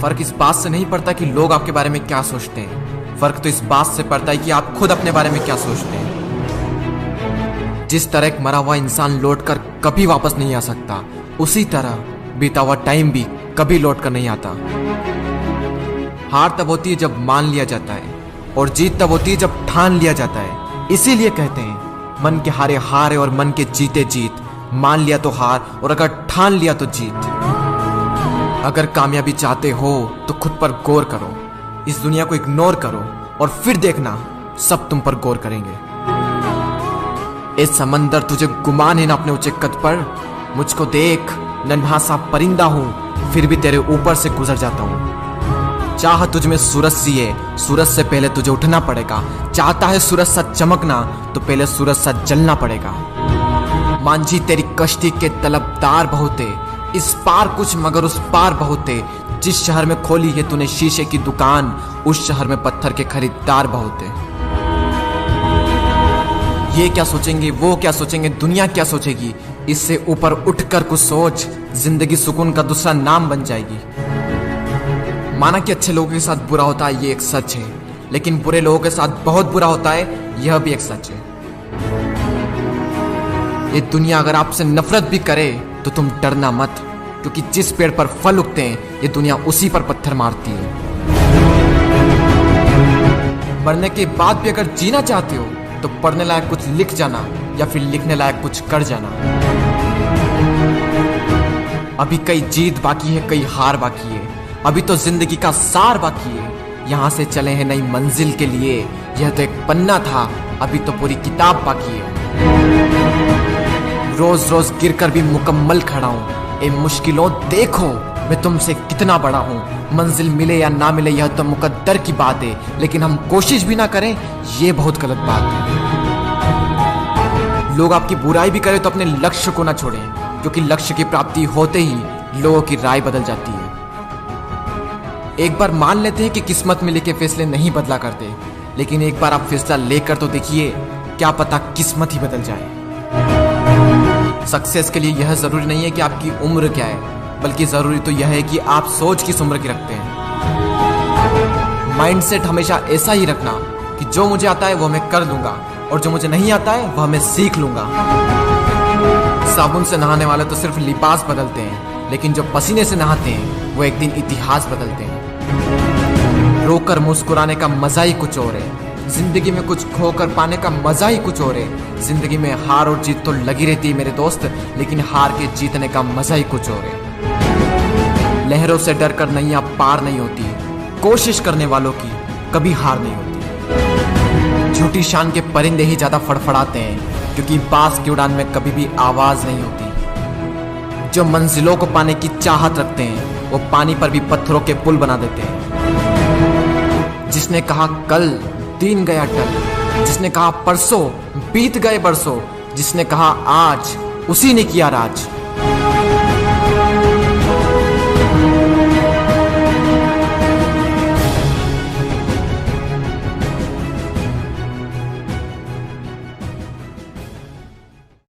फर्क इस बात से नहीं पड़ता कि लोग आपके बारे में क्या सोचते हैं, फर्क तो इस बात से पड़ता है कि आप खुद अपने बारे में क्या सोचते हैं। जिस तरह एक मरा हुआ इंसान लौट कर कभी वापस नहीं आ सकता, उसी तरह बीता हुआ टाइम भी कभी लौट कर नहीं आता। हार तब होती है जब मान लिया जाता है, और जीत तब होती है जब ठान लिया जाता है। इसीलिए कहते हैं मन के हारे हार है और मन के जीते जीत। मान लिया तो हार, और अगर ठान लिया तो जीत। अगर कामयाबी चाहते हो तो खुद पर गौर करो, इस दुनिया को इग्नोर करो, और फिर देखना सब तुम पर गौर करेंगे। ए समंदर, तुझे गुमान है ना अपने ऊंचे कद पर? मुझको देख, नन्हा सा परिंदा हूं, फिर भी तेरे ऊपर से गुजर जाता हूं। चाह तुझ में सूरज सी है, सूरज से पहले तुझे उठना पड़ेगा। चाहता है सूरज सा चमकना, तो पहले सूरज सा जलना पड़ेगा। मांझी तेरी कश्ती के तलबदार बहुते, इस पार कुछ मगर उस पार बहुते। जिस शहर में खोली है तूने शीशे की दुकान, उस शहर में पत्थर के खरीदार बहुते। ये क्या सोचेंगे, वो क्या सोचेंगे, दुनिया क्या सोचेगी, इससे ऊपर उठकर कुछ सोच। जिंदगी सुकून का दूसरा नाम बन जाएगी। माना कि अच्छे लोगों के साथ बुरा होता है, ये एक सच है, लेकिन बुरे लोगों के साथ बहुत बुरा होता है, यह भी एक सच है। ये दुनिया अगर आपसे नफरत भी करे तो तुम डरना मत, क्योंकि जिस पेड़ पर फल उगते हैं ये दुनिया उसी पर पत्थर मारती है। मरने के बाद भी अगर जीना चाहते हो तो पढ़ने लायक कुछ लिख जाना, या फिर लिखने लायक कुछ कर जाना। अभी कई जीत बाकी है, कई हार बाकी है, अभी तो जिंदगी का सार बाकी है। यहाँ से चले हैं नई मंजिल के लिए, यह तो एक पन्ना था, अभी तो पूरी किताब बाकी है। रोज रोज गिरकर भी मुकम्मल खड़ा हूँ। ए मुश्किलों देखो, मैं तुमसे कितना बड़ा हूँ। मंजिल मिले या ना मिले यह तो मुकद्दर की बात है, लेकिन हम कोशिश भी ना करें ये बहुत गलत बात है। लोग आपकी बुराई भी करें तो अपने लक्ष्य को ना छोड़ें, क्योंकि लक्ष्य की प्राप्ति होते ही लोगों की राय बदल जाती है। एक बार मान लेते हैं कि किस्मत में लिखे फैसले नहीं बदला करते, लेकिन एक बार आप फैसला लेकर तो देखिए, क्या पता किस्मत ही बदल जाए। सक्सेस के लिए यह जरूरी नहीं है कि आपकी उम्र क्या है, बल्कि जरूरी तो यह है कि आप सोच किस उम्र की रखते हैं। माइंडसेट हमेशा ऐसा ही रखना कि जो मुझे आता है वो मैं कर लूंगा, और जो मुझे नहीं आता है वह मैं सीख लूंगा। साबुन से नहाने वाले तो सिर्फ लिबास बदलते हैं, लेकिन जो पसीने से नहाते हैं वो एक दिन इतिहास बदलते हैं। रोकर मुस्कुराने का मजा ही कुछ और है, जिंदगी में कुछ खोकर पाने का मजा ही कुछ और है। जिंदगी में हार और जीत तो लगी रहती है मेरे दोस्त, लेकिन हार के जीतने का मजा ही कुछ और है। लहरों से डरकर नैया पार नहीं होती, कोशिश करने वालों की कभी हार नहीं होती। झूठी शान के परिंदे ही ज्यादा फड़फड़ाते हैं, क्योंकि बांस की उड़ान में कभी भी आवाज नहीं होती। जो मंजिलों को पाने की चाहत रखते हैं वो पानी पर भी पत्थरों के पुल बना देते हैं। जिसने कहा कल दिन गया टल, जिसने कहा परसों बीत गए बरसों, जिसने कहा आज उसी ने किया राज।